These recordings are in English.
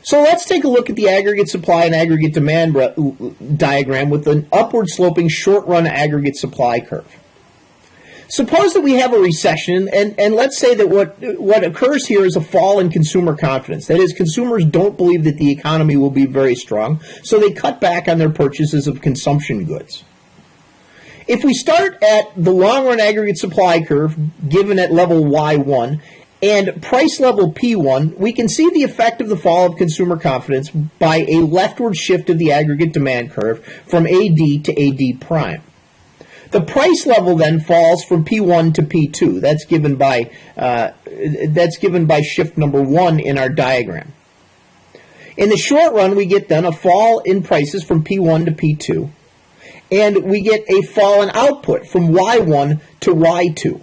So let's take a look at the aggregate supply and aggregate demand diagram with an upward sloping short-run aggregate supply curve. Suppose that we have a recession, and let's say that what occurs here is a fall in consumer confidence. That is, consumers don't believe that the economy will be very strong, so they cut back on their purchases of consumption goods. If we start at the long-run aggregate supply curve, given at level Y1, and price level P1, we can see the effect of the fall of consumer confidence by a leftward shift of the aggregate demand curve from AD to AD prime. The price level then falls from P1 to P2. That's given by shift number 1 in our diagram. In the short run, we get then a fall in prices from P1 to P2, and we get a fall in output from Y1 to Y2.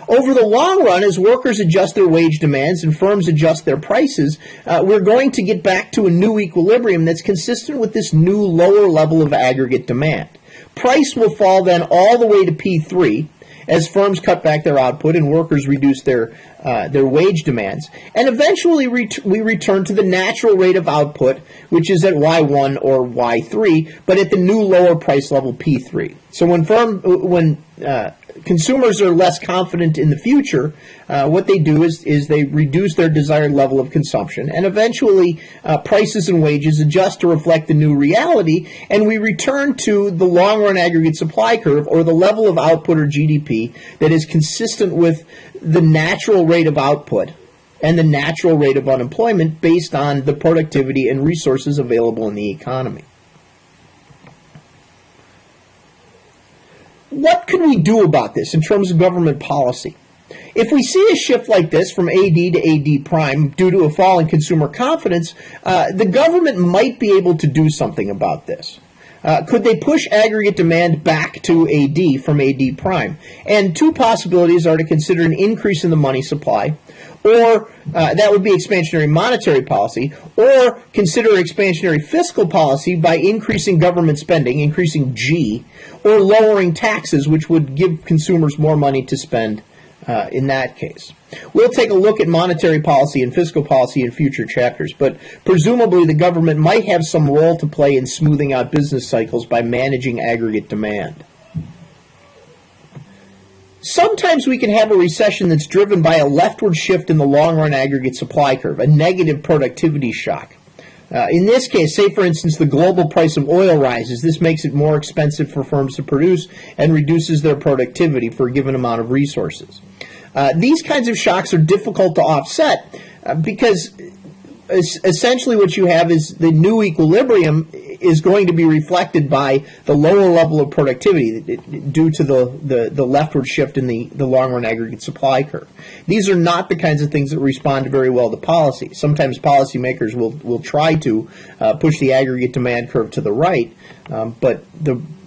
Over the long run, as workers adjust their wage demands and firms adjust their prices, we're going to get back to a new equilibrium that's consistent with this new lower level of aggregate demand. Price will fall then all the way to P3 as firms cut back their output and workers reduce their wage demands. And eventually we return to the natural rate of output, which is at Y1 or Y3, but at the new lower price level P3. So when consumers are less confident in the future, what they do is they reduce their desired level of consumption, and eventually prices and wages adjust to reflect the new reality, and we return to the long-run aggregate supply curve, or the level of output or GDP that is consistent with the natural rate of output and the natural rate of unemployment based on the productivity and resources available in the economy. What can we do about this in terms of government policy? If we see a shift like this from AD to AD prime due to a fall in consumer confidence, the government might be able to do something about this. Could they push aggregate demand back to AD from AD prime? And two possibilities are to consider an increase in the money supply, or that would be expansionary monetary policy, or consider expansionary fiscal policy by increasing government spending, increasing G, or lowering taxes, which would give consumers more money to spend in that case. We'll take a look at monetary policy and fiscal policy in future chapters, but presumably the government might have some role to play in smoothing out business cycles by managing aggregate demand. Sometimes we can have a recession that's driven by a leftward shift in the long-run aggregate supply curve, a negative productivity shock. In this case, say for instance the global price of oil rises. This makes it more expensive for firms to produce and reduces their productivity for a given amount of resources. These kinds of shocks are difficult to offset because essentially what you have is the new equilibrium is going to be reflected by the lower level of productivity due to the leftward shift in the long-run aggregate supply curve. These are not the kinds of things that respond very well to policy. Sometimes policymakers will try to push the aggregate demand curve to the right, but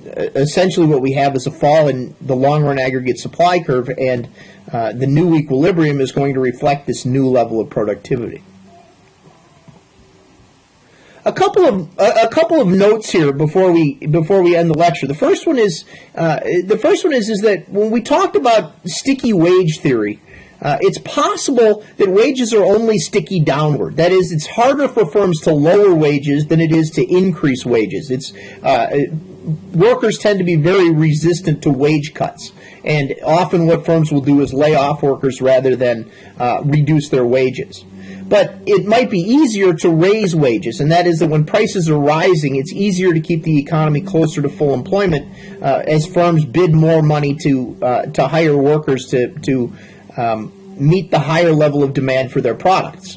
essentially what we have is a fall in the long-run aggregate supply curve, and the new equilibrium is going to reflect this new level of productivity. A couple of notes here before we end the lecture. The first one is that when we talked about sticky wage theory, it's possible that wages are only sticky downward. That is, it's harder for firms to lower wages than it is to increase wages. Workers tend to be very resistant to wage cuts, and often what firms will do is lay off workers rather than reduce their wages. But it might be easier to raise wages, and that is that when prices are rising, it's easier to keep the economy closer to full employment as firms bid more money to hire workers to meet the higher level of demand for their products.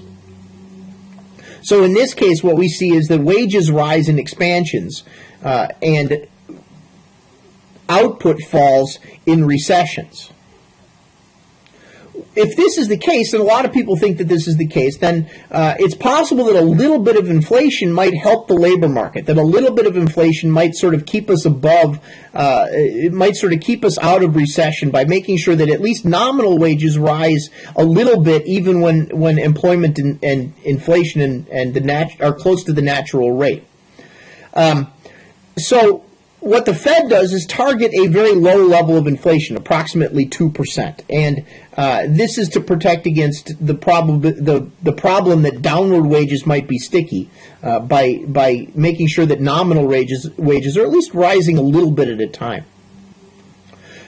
So in this case, what we see is that wages rise in expansions and output falls in recessions. If this is the case, and a lot of people think that this is the case, then it's possible that a little bit of inflation might help the labor market, that a little bit of inflation might sort of keep us above, it might sort of keep us out of recession by making sure that at least nominal wages rise a little bit even when employment and inflation are close to the natural rate. So what the Fed does is target a very low level of inflation, approximately 2%. And this is to protect against the problem that downward wages might be sticky by making sure that nominal wages are at least rising a little bit at a time.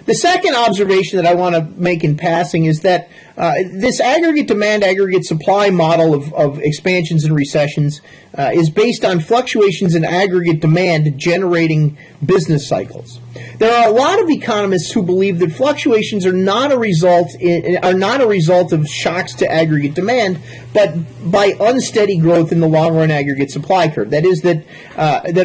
The second observation that I want to make in passing is that this aggregate demand, aggregate supply model of expansions and recessions is based on fluctuations in aggregate demand generating business cycles. There are a lot of economists who believe that fluctuations are not a result of shocks to aggregate demand, but by unsteady growth in the long-run aggregate supply curve. That is, that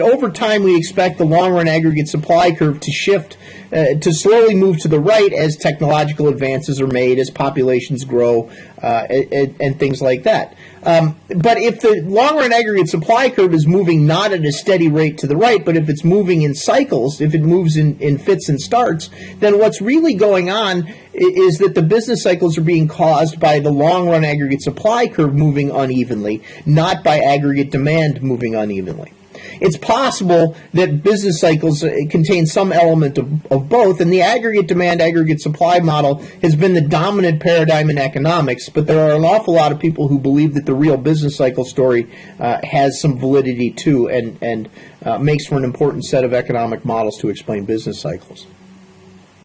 over time we expect the long-run aggregate supply curve to shift, to slowly move to the right as technological advances are made, as populations grow, and things like that. But if the long-run aggregate supply curve is moving not at a steady rate to the right, but if it's moving in cycles, if it moves in fits and starts, then what's really going on is that the business cycles are being caused by the long-run aggregate supply curve moving unevenly, not by aggregate demand moving unevenly. It's possible that business cycles contain some element of both, and the aggregate demand, aggregate supply model has been the dominant paradigm in economics, but there are an awful lot of people who believe that the real business cycle story has some validity too, and makes for an important set of economic models to explain business cycles.